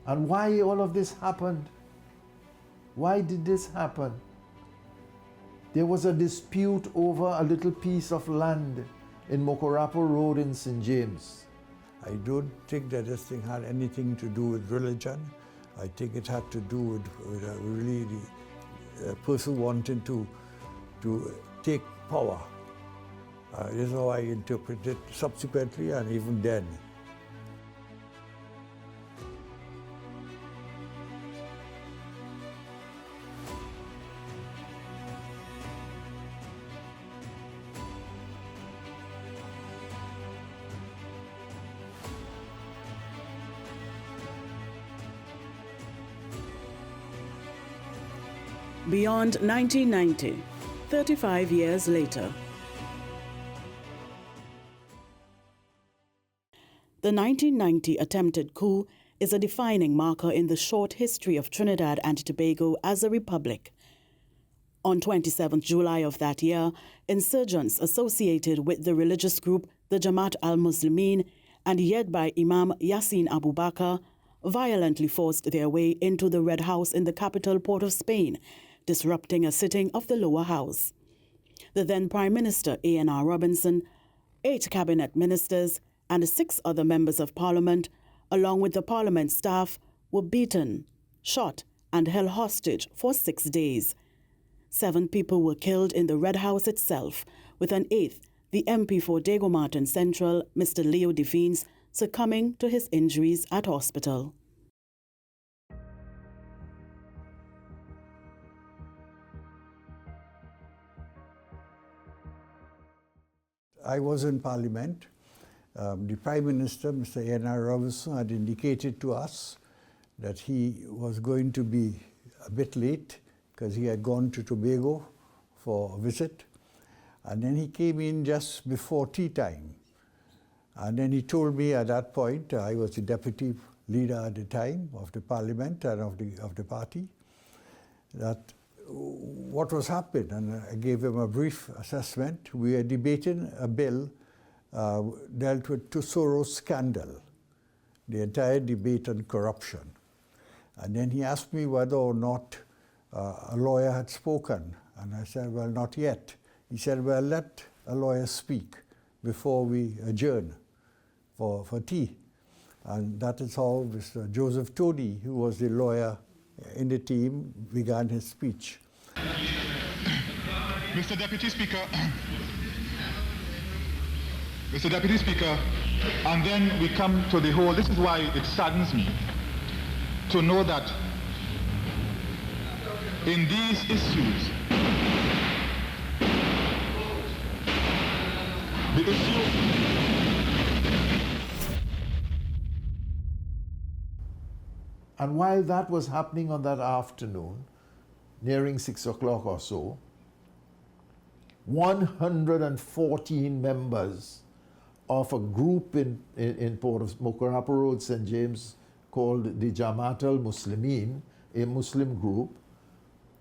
And why all of this happened? Why did this happen? There was a dispute over a little piece of land in Mokorapo Road in St. James. I don't think that this thing had anything to do with religion. I think it had to do with really the person wanting to take power. This is how I interpret it subsequently and even then. Beyond 1990, 35 years later. The 1990 attempted coup is a defining marker in the short history of Trinidad and Tobago as a republic. On 27 July of that year, insurgents associated with the religious group the Jamaat al-Muslimin and led by Imam Yassin Abu Bakr violently forced their way into the Red House in the capital Port of Spain, disrupting a sitting of the lower house. The then Prime Minister A.N.R. Robinson, 8 cabinet ministers, and 6 other members of Parliament, along with the Parliament staff, were beaten, shot, and held hostage for 6 days. 7 people were killed in the Red House itself, with an 8th, the MP for Dago Martin Central, Mr. Leo Devines, succumbing to his injuries at hospital. I was in Parliament. The Prime Minister, Mr. A.N.R. Robinson, had indicated to us that he was going to be a bit late because he had gone to Tobago for a visit. And then he came in just before tea time. And then he told me at that point, I was the deputy leader at the time of the Parliament and of the party, that what was happening, and I gave him a brief assessment. We are debating a bill dealt with Tesoro scandal, the entire debate on corruption. And then he asked me whether or not a lawyer had spoken, and I said, well, not yet. He said, well, let a lawyer speak before we adjourn for tea. And that is how Mr. Joseph Tony, who was the lawyer in the team, began his speech. Mr. Deputy Speaker, Mr. Deputy Speaker, and then we come to the whole, this is why it saddens me to know that in these issues, the issue And while that was happening on that afternoon, nearing 6 o'clock or so, 114 members of a group in Port of Mokorapo Road, St. James, called the Jamaat al-Muslimin, a Muslim group,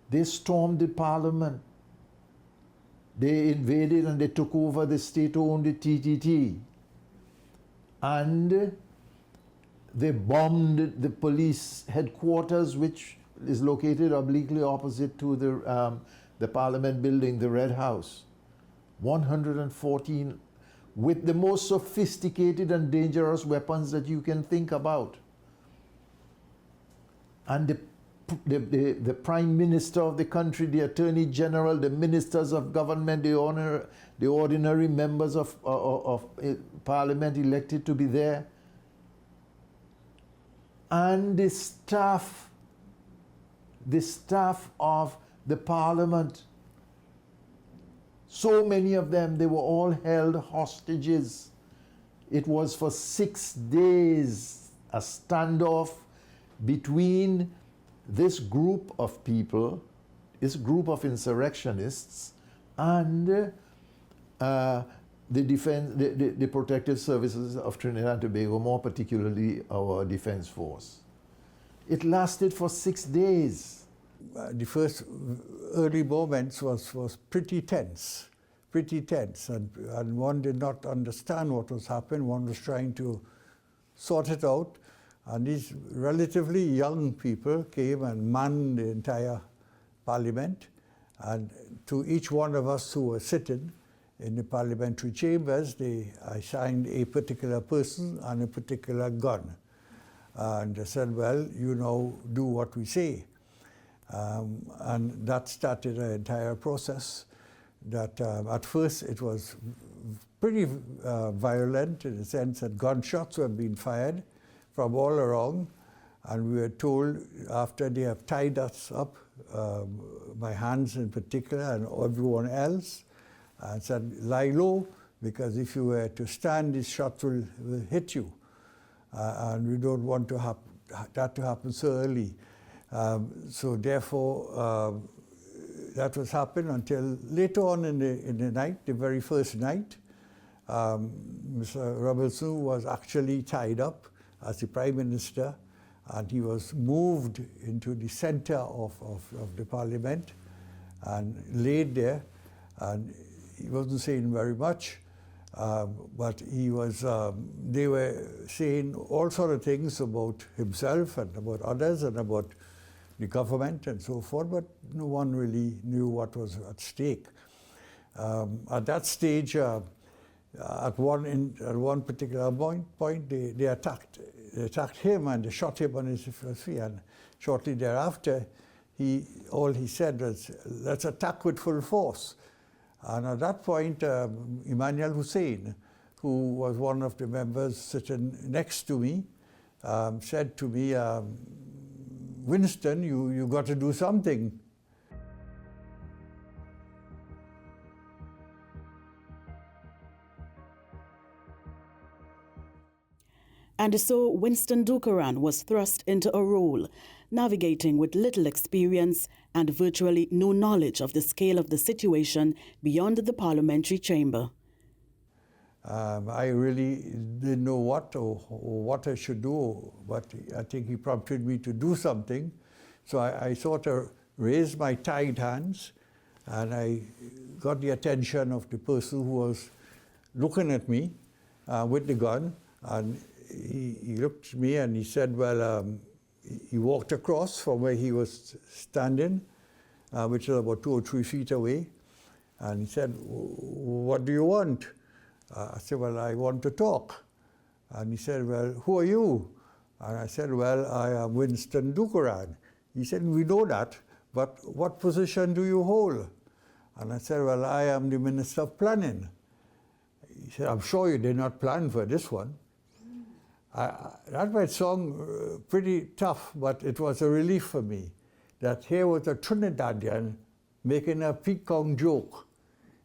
they stormed the parliament. They invaded and they took over the state-owned TTT. And they bombed the police headquarters, which is located obliquely opposite to the Parliament building, the Red House. 114 with the most sophisticated and dangerous weapons that you can think about. And the Prime Minister of the country, the Attorney General, the ministers of government, the ordinary members of Parliament elected to be there, and the staff of the Parliament. So many of them, they were all held hostages. It was for 6 days a standoff between this group of people, this group of insurrectionists, and the protective services of Trinidad and Tobago, more particularly our defense force. It lasted for 6 days. The first early moments was pretty tense, and one did not understand what was happening. One was trying to sort it out, And these relatively young people came and manned the entire parliament. And to each one of us who were sitting in the parliamentary chambers, they assigned a particular person and a particular gun. And they said, well, you now do what we say. And that started an entire process that at first it was pretty violent in the sense that gunshots were being fired from all around. And we were told after they have tied us up, my hands in particular and everyone else, and said, lie low, because if you were to stand, these shots will hit you. And we don't want that to happen so early. So therefore, that was happening until later on in the night, the very first night. Mr. Robinson was actually tied up as the Prime Minister, and he was moved into the center of the Parliament and laid there. And he wasn't saying very much, but he was, they were saying all sort of things about himself and about others and about the government and so forth, but no one really knew what was at stake. At that stage, at one particular point, they attacked him and they shot him on his feet. And shortly thereafter, all he said was, "Let's attack with full force." And at that point, Emmanuel Hussein, who was one of the members sitting next to me, said to me, "Winston, you got to do something." And so Winston Dookeran was thrust into a role, navigating with little experience and virtually no knowledge of the scale of the situation beyond the parliamentary chamber. I really didn't know what or what I should do, but I think he prompted me to do something. So I sort of raised my tied hands and I got the attention of the person who was looking at me with the gun. And he looked at me and he said, well, he walked across from where he was standing, which was about 2 or 3 feet away. And he said, "What do you want?" I said, "Well, I want to talk." And he said, "Well, who are you?" And I said, "Well, I am Winston Dookeran." He said, "We know that, but what position do you hold?" And I said, "Well, I am the Minister of Planning." He said, "I'm sure you did not plan for this one." That might sound pretty tough, but it was a relief for me that here was a Trinidadian making a pecan joke,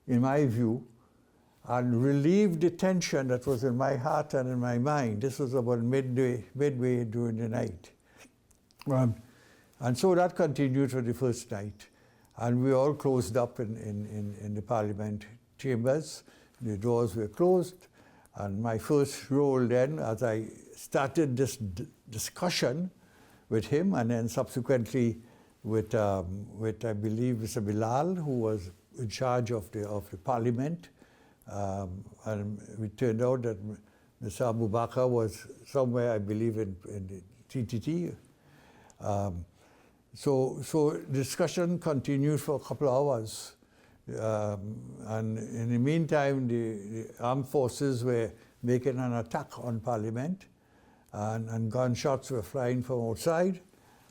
in my view, and relieved the tension that was in my heart and in my mind. This was about midway during the night. And so that continued for the first night. And we all closed up in the Parliament chambers. The doors were closed. And my first role then, as I started this discussion with him, and then subsequently with I believe, Mr. Bilal, who was in charge of the Parliament, and it turned out that Mr. Abu Bakr was somewhere, I believe, in the TTT. So discussion continued for a couple of hours. And in the meantime, the armed forces were making an attack on Parliament, and gunshots were flying from outside,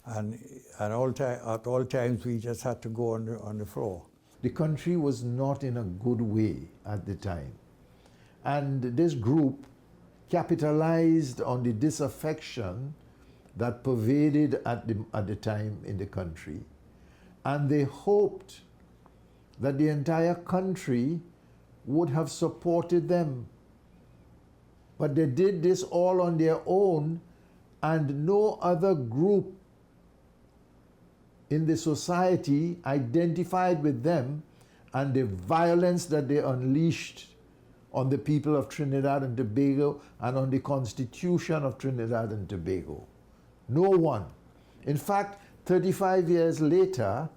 and at all times we just had to go on the floor. The country was not in a good way at the time. And this group capitalized on the disaffection that pervaded at the time in the country. And they hoped that the entire country would have supported them. But they did this all on their own, and no other group in the society identified with them and the violence that they unleashed on the people of Trinidad and Tobago and on the Constitution of Trinidad and Tobago. No one. In fact, 35 years later,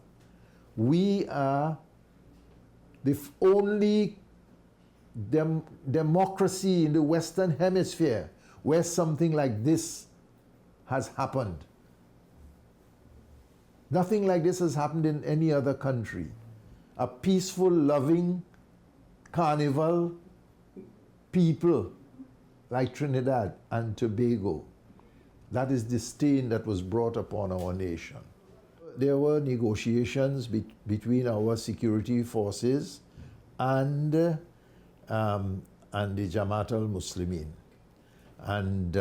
we are the only democracy in the Western Hemisphere where something like this has happened. Nothing like this has happened in any other country. A peaceful, loving, carnival people like Trinidad and Tobago. That is the stain that was brought upon our nation. There were negotiations between our security forces and the Jamaat al-Muslimin. And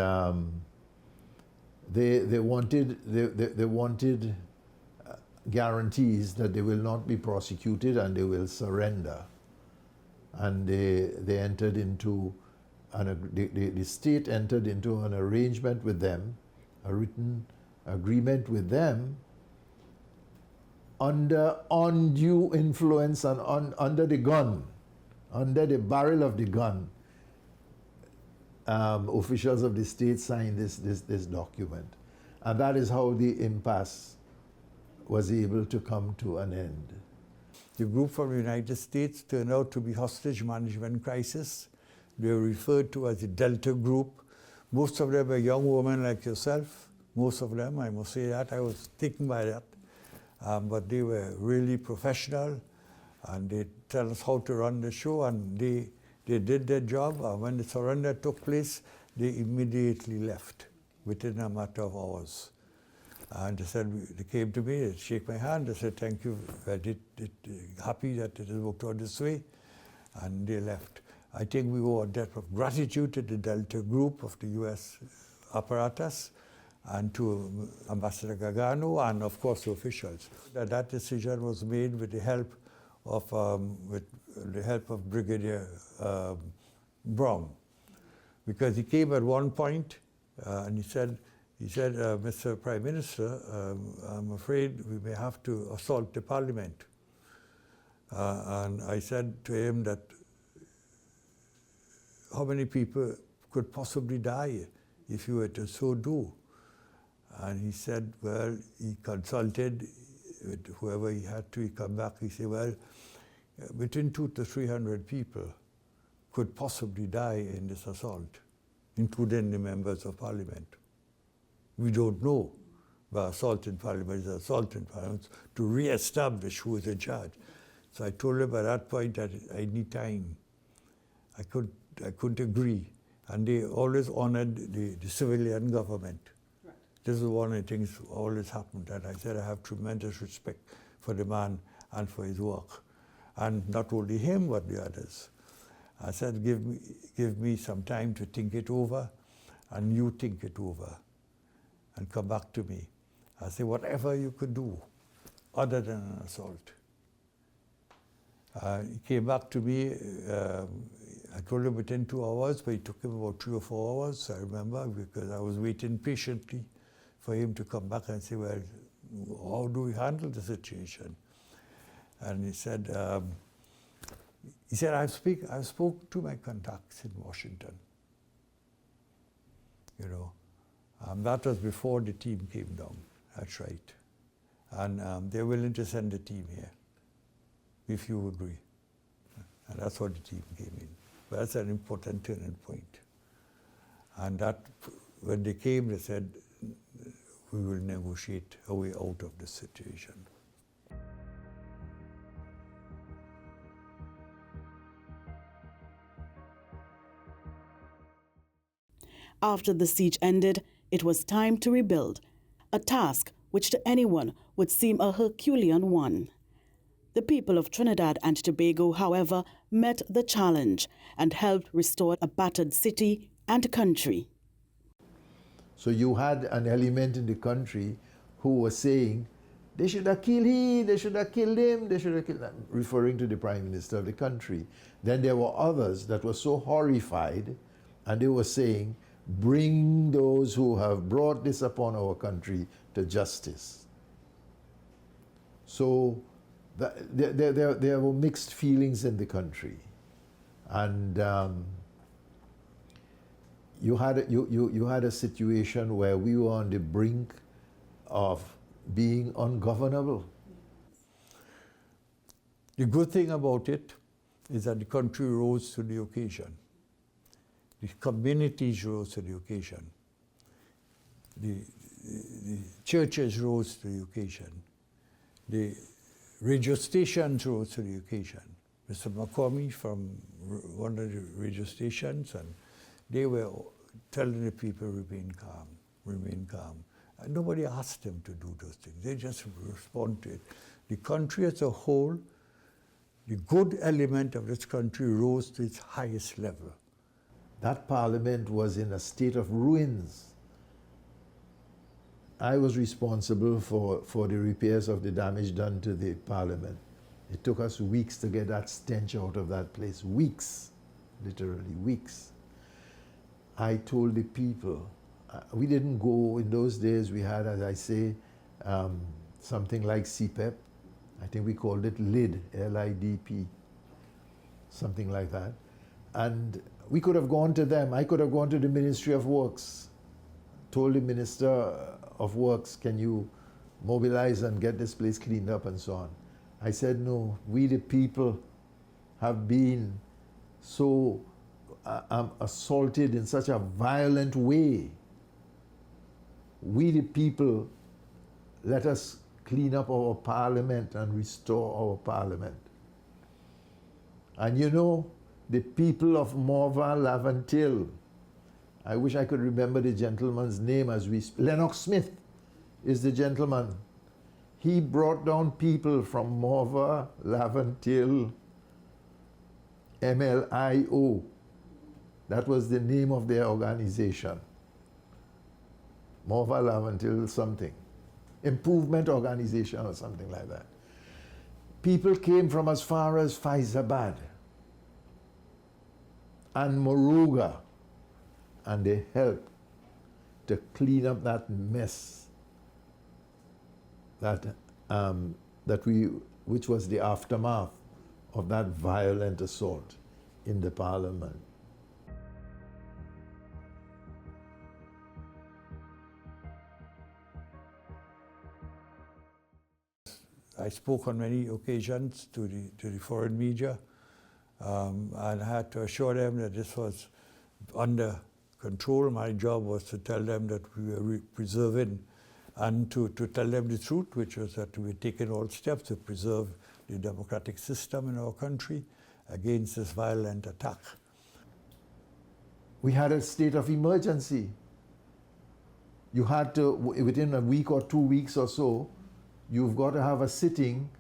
they wanted guarantees that they will not be prosecuted and they will surrender. And they entered into, the state entered into an arrangement with them, a written agreement with them, under undue influence and under the gun, under the barrel of the gun. Officials of the state signed this document. And that is how the impasse was able to come to an end. The group from the United States turned out to be hostage management crisis. They were referred to as the Delta Group. Most of them were young women like yourself. Most of them, I must say that. I was taken by that. But they were really professional, and they tell us how to run the show, and they did their job. When the surrender took place, they immediately left within a matter of hours. And they said, they came to me, they shake my hand, they said, thank you, happy that it has worked out this way, and they left. I think we owe a debt of gratitude to the Delta Group of the US apparatus, and to Ambassador Gargano, and of course to officials. That decision was made with the help of Brigadier Brown, because he came at one point and he said, Mr. Prime Minister, I'm afraid we may have to assault the Parliament. And I said to him that how many people could possibly die if you were to so do? And he said, well, he consulted with whoever he had to. He come back, he said, well, between 200 to 300 people could possibly die in this assault, including the members of Parliament. We don't know, but assault in Parliament is assault in Parliament, to re-establish who is in charge. So I told him at that point that I need time. I couldn't agree. And they always honored the civilian government. Right. This is one of the things always happened, and I said I have tremendous respect for the man and for his work. And not only him, but the others. I said, give me some time to think it over, and you think it over, and come back to me. I said, whatever you could do, other than an assault. He came back to me, I told him within 2 hours, but it took him about 3 or 4 hours, I remember, because I was waiting patiently for him to come back and say, well, how do we handle the situation? And he said, I've spoken to my contacts in Washington. You know, that was before the team came down. That's right. And they're willing to send a team here, if you agree. And that's why the team came in. But that's an important turning point. And that, when they came, they said, we will negotiate a way out of the situation. After the siege ended, it was time to rebuild, a task which to anyone would seem a Herculean one. The people of Trinidad and Tobago, however, met the challenge and helped restore a battered city and country. So you had an element in the country who was saying, they should have killed him, they should have killed him, they should have killed him, referring to the Prime Minister of the country. Then there were others that were so horrified, and they were saying, bring those who have brought this upon our country to justice. So there were mixed feelings in the country. And you had a situation where we were on the brink of being ungovernable. The good thing about it is that the country rose to the occasion. The communities rose to the occasion. churches rose to the occasion. The radio stations rose to the occasion. Mr. McCormick from one of the radio stations, and they were telling the people, remain calm, remain calm. And nobody asked them to do those things. They just respond to it. The country as a whole, the good element of this country rose to its highest level. That parliament was in a state of ruins. I was responsible for the repairs of the damage done to the parliament. It took us weeks to get that stench out of that place. Weeks, literally weeks. I told the people, we didn't go, in those days we had, as I say, something like CPEP. I think we called it LID, L-I-D-P, something like that. And we could have gone to them. I could have gone to the Ministry of Works, told the Minister of Works, can you mobilize and get this place cleaned up and so on. I said, no, we the people have been so assaulted in such a violent way. We the people, let us clean up our parliament and restore our parliament. And you know, the people of Morva Lavantil, I wish I could remember the gentleman's name as we speak. Lennox Smith is the gentleman. He brought down people from Morva Lavantil, MLIO. That was the name of their organization. Morva Lavantil something. Improvement Organization or something like that. People came from as far as Faizabad and Moruga, and they helped to clean up that mess which was the aftermath of that violent assault in the parliament. I spoke on many occasions to the foreign media, and I had to assure them that this was under control. My job was to tell them that we were preserving, and to tell them the truth, which was that we were taking all steps to preserve the democratic system in our country against this violent attack. We had a state of emergency. You had to, within a week or 2 weeks or so, you've got to have a sitting,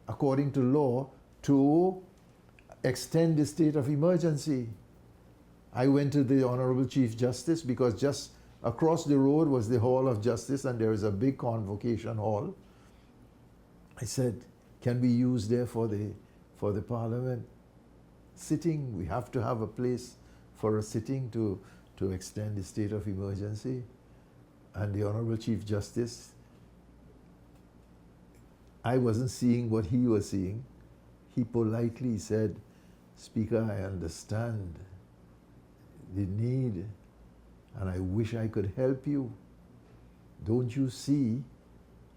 according to law, to extend the state of emergency. I went to the Honorable Chief Justice because just across the road was the Hall of Justice, and there is a big convocation hall. I said, can we use there for the Parliament sitting? We have to have a place for a sitting to extend the state of emergency. And the Honorable Chief Justice, I wasn't seeing what he was seeing. He politely said, Speaker, I understand the need, and I wish I could help you. Don't you see?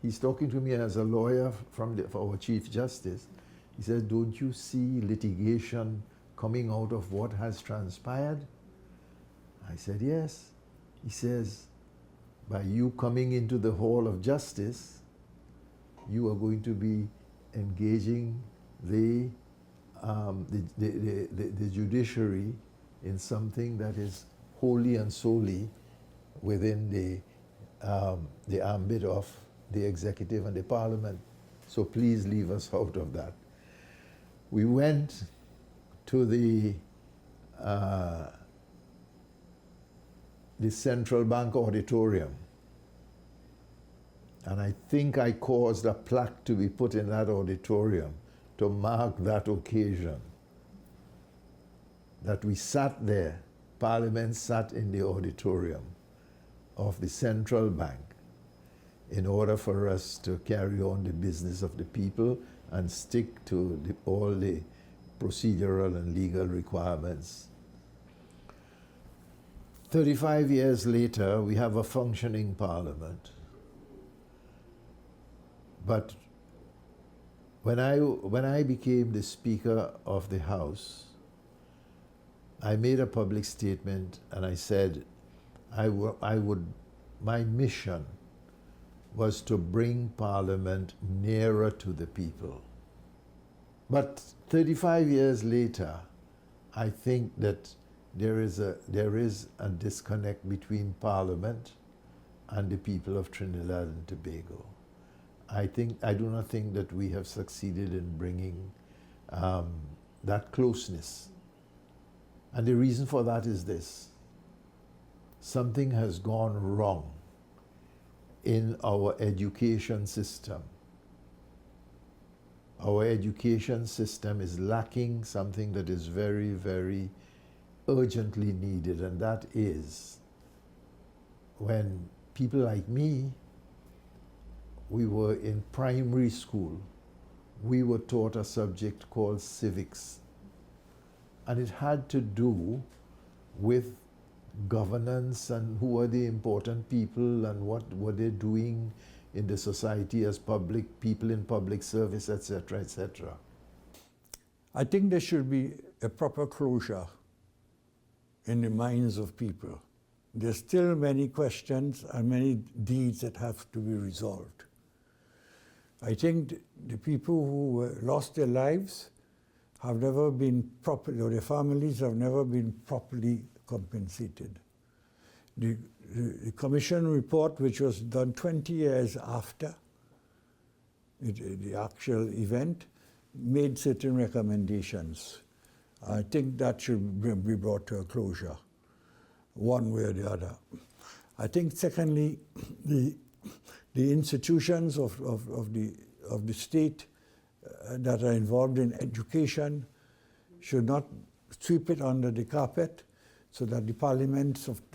He's talking to me as a lawyer for our Chief Justice. He said, don't you see litigation coming out of what has transpired? I said, yes. He says, by you coming into the Hall of Justice, you are going to be engaging the judiciary in something that is wholly and solely within the ambit of the executive and the parliament. So please leave us out of that. We went to the Central Bank Auditorium. And I think I caused a plaque to be put in that auditorium to mark that occasion. That we sat there, Parliament sat in the auditorium of the Central Bank in order for us to carry on the business of the people and stick to all the procedural and legal requirements. 35 years later, we have a functioning Parliament. But when I became the Speaker of the House, I made a public statement and I said my mission was to bring Parliament nearer to the people. But 35 years later, I think that there is a disconnect between Parliament and the people of Trinidad and Tobago. I do not think that we have succeeded in bringing that closeness. And the reason for that is this: something has gone wrong in our education system. Our education system is lacking something that is very, very urgently needed, and that is when people like me, we were in primary school, we were taught a subject called civics. And it had to do with governance and who are the important people and what were they doing in the society as people in public service, etc., etc. I think there should be a proper closure in the minds of people. There's still many questions and many deeds that have to be resolved. I think the people who lost their lives have never been properly, or their families have never been properly compensated. The commission report, which was done 20 years after the actual event, made certain recommendations. I think that should be brought to a closure, one way or the other. I think, secondly, the institutions of the state that are involved in education should not sweep it under the carpet, so that the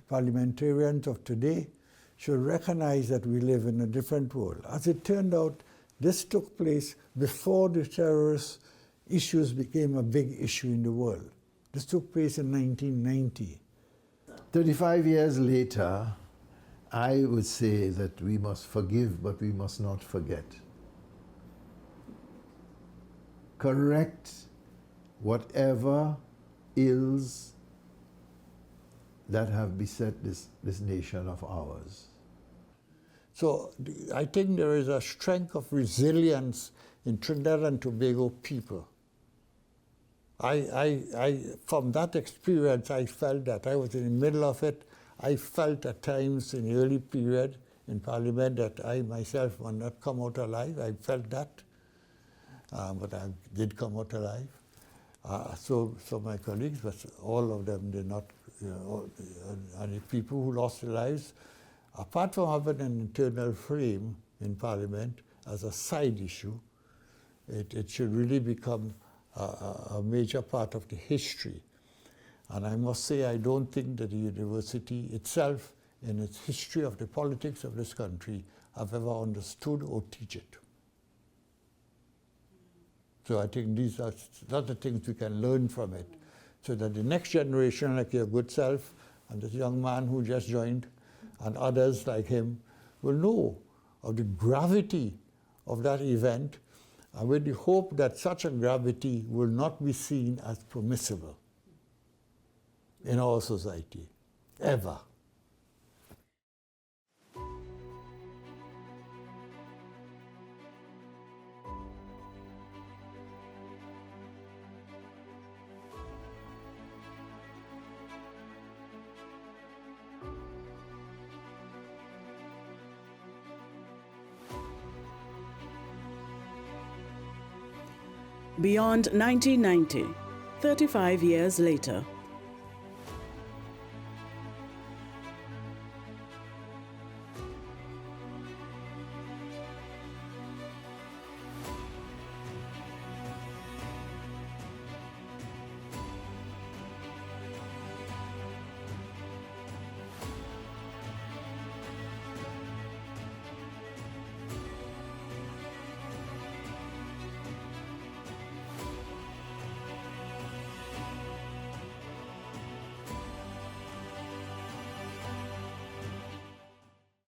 parliamentarians of today should recognize that we live in a different world. As it turned out, this took place before the terrorist issues became a big issue in the world. This took place in 1990. 35 years later, I would say that we must forgive, but we must not forget. Correct whatever ills that have beset this nation of ours. So I think there is a strength of resilience in Trinidad and Tobago people. From that experience, I felt that. I was in the middle of it. I felt at times in the early period in Parliament that I myself would not come out alive. I felt that, but I did come out alive. So my colleagues, but all of them did not, and the people who lost their lives, apart from having an internal frame in Parliament as a side issue, it should really become a major part of the history. And I must say, I don't think that the university itself, in its history of the politics of this country, have ever understood or teach it. So I think these are the things we can learn from it, so that the next generation, like your good self, and this young man who just joined, and others like him, will know of the gravity of that event, and with the hope that such a gravity will not be seen as permissible in our society, ever. Beyond 1990, 35 years later.